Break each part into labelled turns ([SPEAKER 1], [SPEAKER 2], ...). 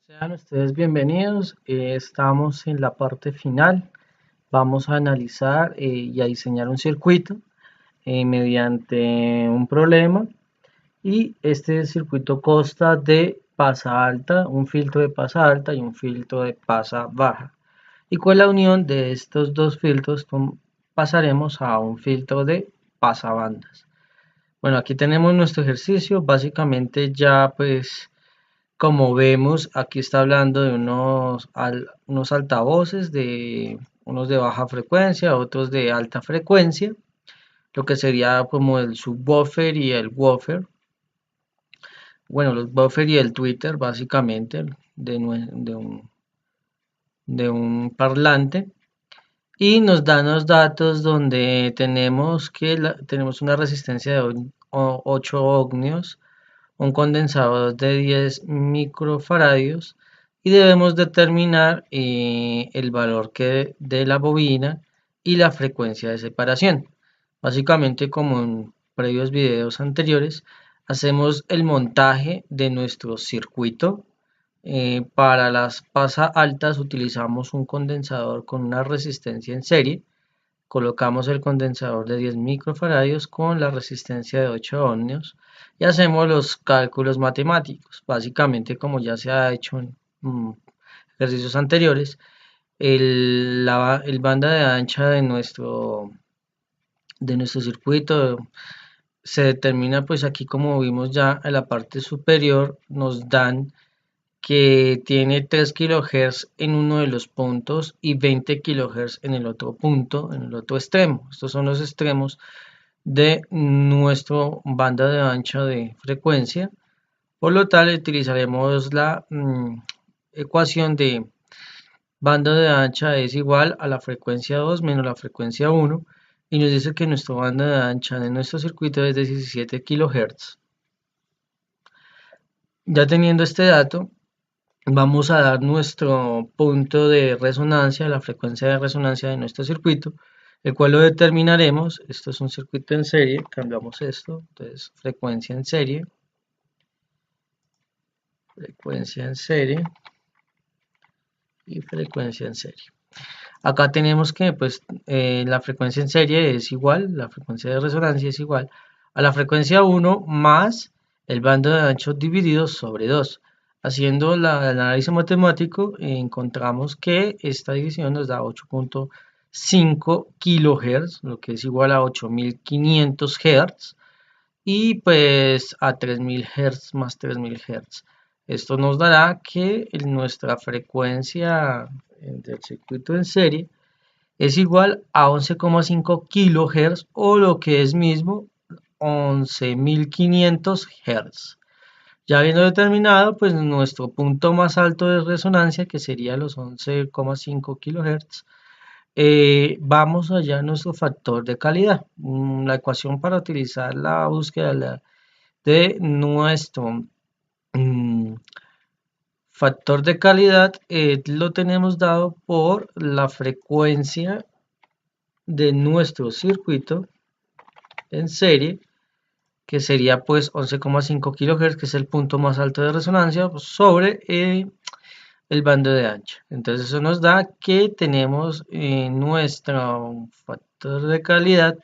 [SPEAKER 1] Sean ustedes bienvenidos. Estamos en la parte final. Vamos a analizar y a diseñar un circuito mediante un problema. Y este circuito consta de pasa alta, un filtro de pasa alta y un filtro de pasa baja. Y con la unión de estos dos filtros pasaremos a un filtro de pasabandas. Bueno, aquí tenemos nuestro ejercicio. Básicamente ya pues como vemos, aquí está hablando de unos altavoces, de unos de baja frecuencia, otros de alta frecuencia, lo que sería como el subwoofer y el woofer. Bueno, los buffer y el tweeter básicamente de un parlante. Y nos dan los datos donde tenemos que tenemos una resistencia de 8 ohmios, un condensador de 10 microfaradios y debemos determinar el valor de la bobina y la frecuencia de separación. Básicamente, como en previos videos anteriores, hacemos el montaje de nuestro circuito. Para las pasa altas utilizamos un condensador con una resistencia en serie. Colocamos el condensador de 10 microfaradios con la resistencia de 8 ohmios y hacemos los cálculos matemáticos. Básicamente, como ya se ha hecho en ejercicios anteriores, el banda de ancha de nuestro circuito se determina, pues aquí como vimos ya en la parte superior, nos dan que tiene 3 kHz en uno de los puntos y 20 kHz en el otro punto, en el otro extremo. Estos son los extremos de nuestro banda de ancha de frecuencia. Por lo tal, utilizaremos la ecuación de banda de ancha es igual a la frecuencia 2 menos la frecuencia 1 y nos dice que nuestra banda de ancha de nuestro circuito es de 17 kHz. Ya teniendo este dato, vamos a dar nuestro punto de resonancia, la frecuencia de resonancia de nuestro circuito, el cual lo determinaremos. Esto es un circuito en serie, cambiamos esto, entonces frecuencia en serie y frecuencia en serie. Acá tenemos que pues la frecuencia en serie es igual, la frecuencia de resonancia es igual a la frecuencia 1 más el bando de ancho dividido sobre 2. Haciendo el análisis matemático encontramos que esta división nos da 8.5 kHz, lo que es igual a 8500 Hz y pues a 3000 Hz más 3000 Hz. Esto nos dará que nuestra frecuencia del circuito en serie es igual a 11,5 kHz o lo que es mismo 11.500 Hz. Ya habiendo determinado pues nuestro punto más alto de resonancia, que sería los 11,5 kHz, vamos allá a nuestro factor de calidad. La ecuación para utilizar la búsqueda de nuestro factor de calidad lo tenemos dado por la frecuencia de nuestro circuito en serie, que sería pues 11,5 kHz, que es el punto más alto de resonancia, pues, sobre el bando de ancha. Entonces eso nos da que tenemos nuestro factor de calidad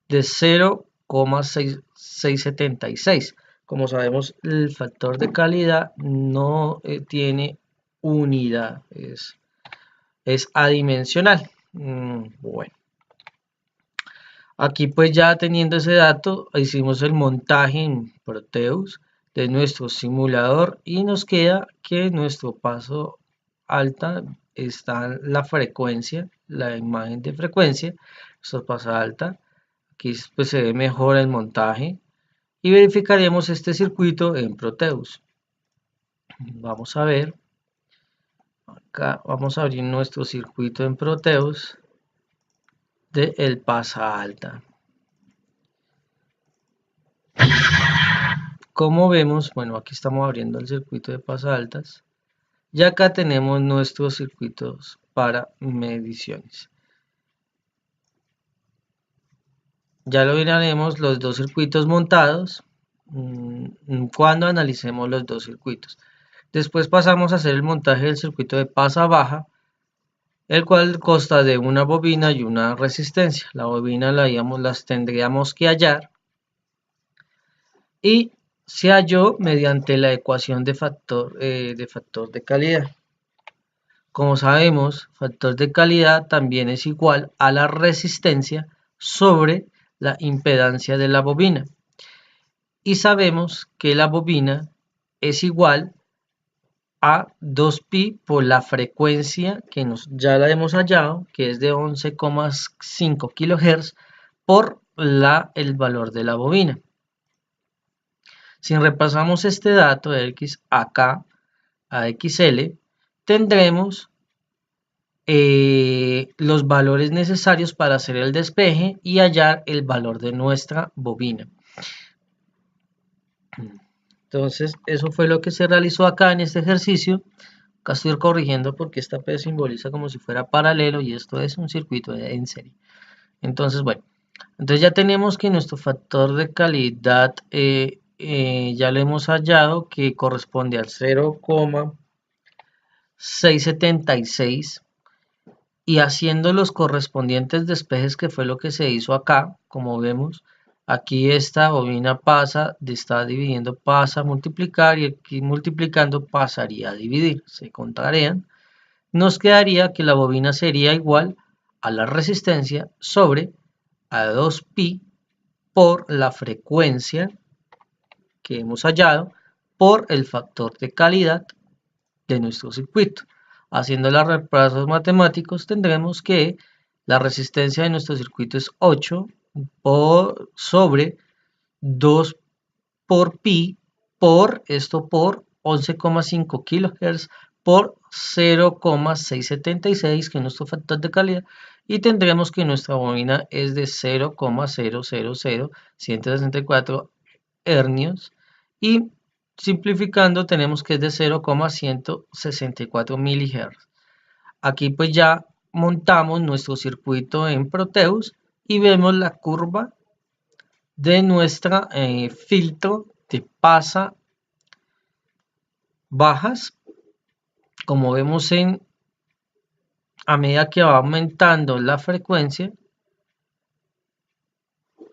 [SPEAKER 1] de 0,676. Como sabemos, el factor de calidad no tiene unidad, es adimensional. Bueno, aquí pues ya teniendo ese dato, hicimos el montaje en Proteus de nuestro simulador y nos queda que nuestro paso alta está la frecuencia, la imagen de frecuencia, nuestro paso alta. Aquí pues se ve mejor el montaje y verificaremos este circuito en Proteus. Vamos a ver, acá vamos a abrir nuestro circuito en Proteus de el pasa alta. Como vemos, bueno, aquí estamos abriendo el circuito de pasa altas y acá tenemos nuestros circuitos para mediciones. Ya lo veremos los dos circuitos montados cuando analicemos los dos circuitos. Después pasamos a hacer el montaje del circuito de pasa baja, el cual consta de una bobina y una resistencia. La bobina las tendríamos que hallar y se halló mediante la ecuación de factor de calidad. Como sabemos, factor de calidad también es igual a la resistencia sobre la impedancia de la bobina. Y sabemos que la bobina es igual a 2pi por la frecuencia que ya la hemos hallado, que es de 11,5 kHz por el valor de la bobina. Si repasamos este dato de X acá a XL, tendremos los valores necesarios para hacer el despeje y hallar el valor de nuestra bobina. Entonces, eso fue lo que se realizó acá en este ejercicio. Acá estoy corrigiendo porque esta P simboliza como si fuera paralelo y esto es un circuito en serie. Entonces, bueno, entonces ya tenemos que nuestro factor de calidad ya lo hemos hallado, que corresponde al 0,676, y haciendo los correspondientes despejes, que fue lo que se hizo acá. Como vemos, aquí esta bobina está dividiendo, pasa a multiplicar, y aquí multiplicando pasaría a dividir, se contrarían. Nos quedaría que la bobina sería igual a la resistencia sobre a 2pi por la frecuencia que hemos hallado por el factor de calidad de nuestro circuito. Haciendo los reemplazos matemáticos, tendremos que la resistencia de nuestro circuito es 8 sobre 2 por pi por 11,5 kHz por 0,676, que es nuestro factor de calidad, y tendremos que nuestra bobina es de 0,000164 hercios, y simplificando tenemos que es de 0,164 milihertz. Aquí pues ya montamos nuestro circuito en Proteus y vemos la curva de nuestro filtro de pasa bajas. Como vemos, a medida que va aumentando la frecuencia,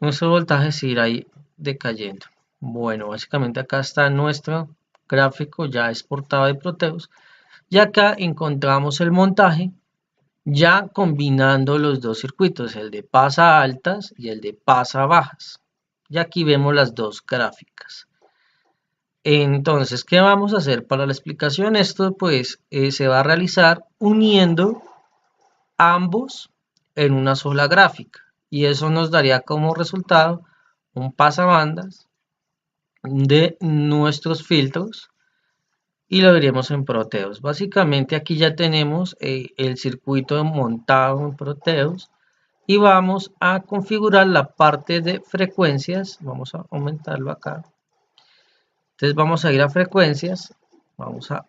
[SPEAKER 1] nuestro voltaje se irá decayendo. Bueno, básicamente acá está nuestro gráfico ya exportado de Proteus, y acá encontramos el montaje ya combinando los dos circuitos, el de pasa altas y el de pasa bajas. Y aquí vemos las dos gráficas. Entonces, ¿qué vamos a hacer para la explicación? Esto pues se va a realizar uniendo ambos en una sola gráfica, y eso nos daría como resultado un pasabandas de nuestros filtros, y lo veremos en Proteus. Básicamente aquí ya tenemos el circuito montado en Proteus, y vamos a configurar la parte de frecuencias. Vamos a aumentarlo acá. Entonces vamos a ir a frecuencias, vamos a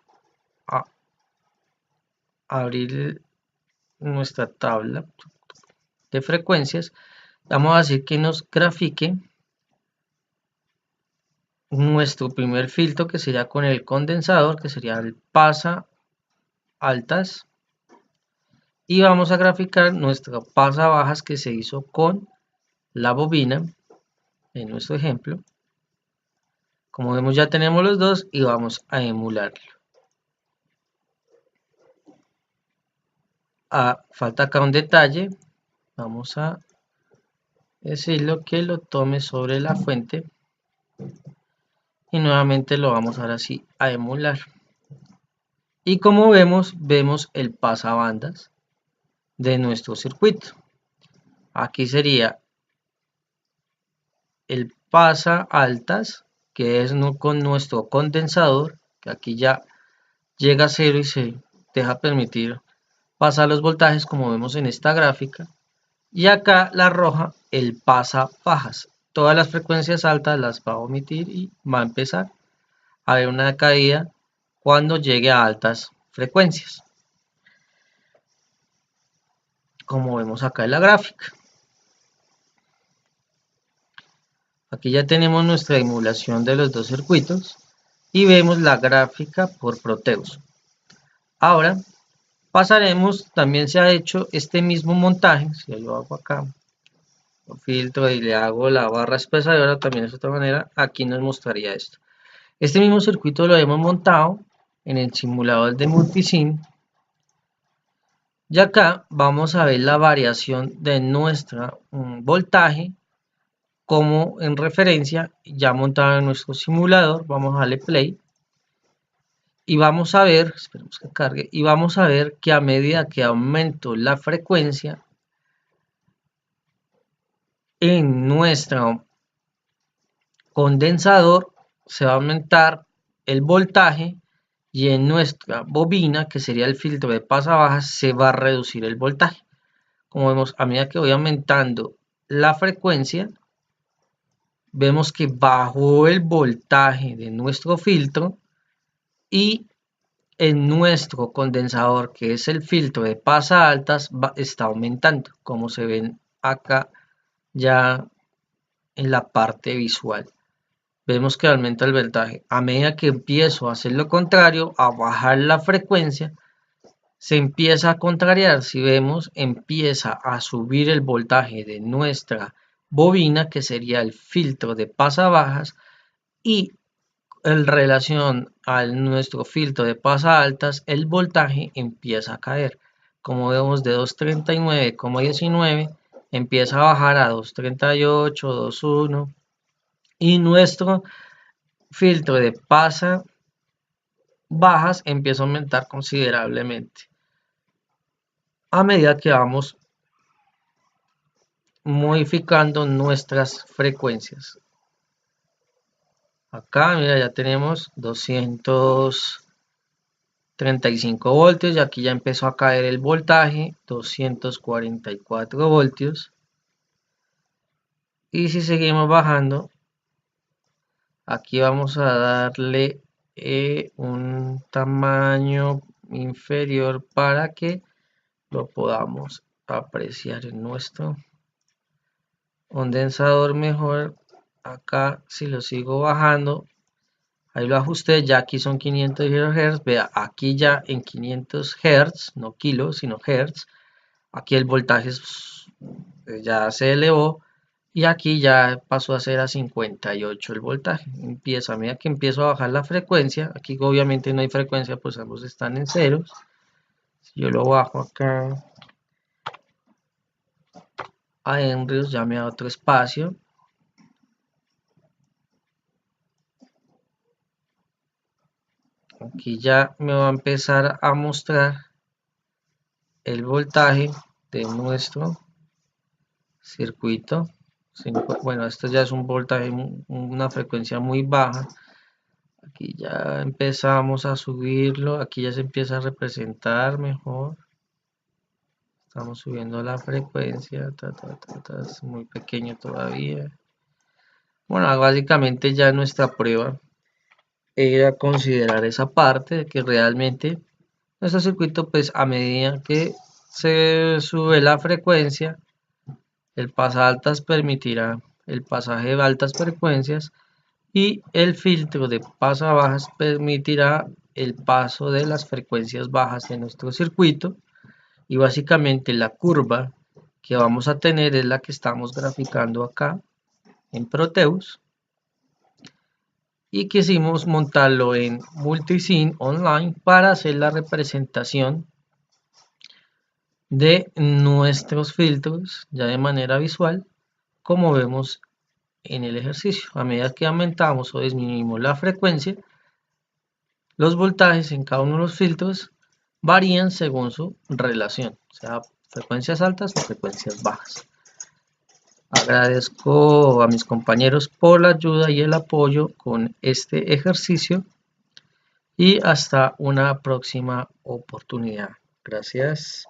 [SPEAKER 1] abrir nuestra tabla de frecuencias. Vamos a decir que nos grafique nuestro primer filtro, que sería con el condensador, que sería el pasa altas, y vamos a graficar nuestra pasa bajas, que se hizo con la bobina en nuestro ejemplo. Como vemos, ya tenemos los dos y vamos a emularlo. Falta acá un detalle. Vamos a decirlo que lo tome sobre la fuente, y nuevamente lo vamos ahora sí a emular. Y como vemos el pasabandas de nuestro circuito. Aquí sería el pasa altas, que es con nuestro condensador, que aquí ya llega a 0 y se deja permitir pasar los voltajes, como vemos en esta gráfica. Y acá la roja, el pasa bajas. Todas las frecuencias altas las va a omitir y va a empezar a haber una caída cuando llegue a altas frecuencias, como vemos acá en la gráfica. Aquí ya tenemos nuestra emulación de los dos circuitos. y vemos la gráfica por Proteus. Ahora pasaremos, también se ha hecho este mismo montaje, si yo lo hago acá, lo filtro y le hago la barra espaciadora, también es otra manera, aquí nos mostraría esto. Este mismo circuito lo hemos montado en el simulador de Multisim, y acá vamos a ver la variación de nuestro voltaje como en referencia ya montado en nuestro simulador. Vamos a darle play y vamos a ver, esperemos que cargue, y vamos a ver que a medida que aumento la frecuencia en nuestro condensador se va a aumentar el voltaje, y en nuestra bobina, que sería el filtro de pasabajas, se va a reducir el voltaje. Como vemos, a medida que voy aumentando la frecuencia, vemos que bajó el voltaje de nuestro filtro, y en nuestro condensador, que es el filtro de pasa altas, está aumentando, como se ven acá ya en la parte visual. Vemos que aumenta el voltaje. A medida que empiezo a hacer lo contrario, a bajar la frecuencia, se empieza a contrariar. Si vemos, empieza a subir el voltaje de nuestra bobina, que sería el filtro de pasabajas, y en relación a nuestro filtro de pasa altas, el voltaje empieza a caer. Como vemos, de 239,19 empieza a bajar a 238, 21, y nuestro filtro de pasa bajas empieza a aumentar considerablemente a medida que vamos modificando nuestras frecuencias. Acá, mira, ya tenemos 235 voltios, y aquí ya empezó a caer el voltaje, 244 voltios. Y si seguimos bajando, aquí vamos a darle un tamaño inferior para que lo podamos apreciar en nuestro condensador mejor. Acá, si lo sigo bajando, ahí lo ajusté, ya aquí son 500 Hz. Vea, aquí ya en 500 Hz, no kilos, sino Hz. Aquí el voltaje ya se elevó, y aquí ya pasó a ser a 58 el voltaje. A medida que empiezo a bajar la frecuencia, aquí obviamente no hay frecuencia, pues ambos están en ceros. Si yo lo bajo acá a Henrys, ya me da otro espacio. Aquí ya me va a empezar a mostrar el voltaje de nuestro circuito. Bueno, esto ya es un voltaje, una frecuencia muy baja. Aquí ya empezamos a subirlo, aquí ya se empieza a representar mejor. Estamos subiendo la frecuencia, es muy pequeño todavía. Bueno, básicamente ya nuestra prueba era considerar esa parte de que realmente nuestro circuito, pues a medida que se sube la frecuencia, el altas permitirá el pasaje de altas frecuencias, y el filtro de pasa bajas permitirá el paso de las frecuencias bajas de nuestro circuito. Y básicamente la curva que vamos a tener es la que estamos graficando acá en Proteus, y quisimos montarlo en Multisim Online para hacer la representación de nuestros filtros ya de manera visual, como vemos en el ejercicio. A medida que aumentamos o disminuimos la frecuencia, los voltajes en cada uno de los filtros varían según su relación, o sea, frecuencias altas o frecuencias bajas. Agradezco a mis compañeros por la ayuda y el apoyo con este ejercicio, y hasta una próxima oportunidad. Gracias.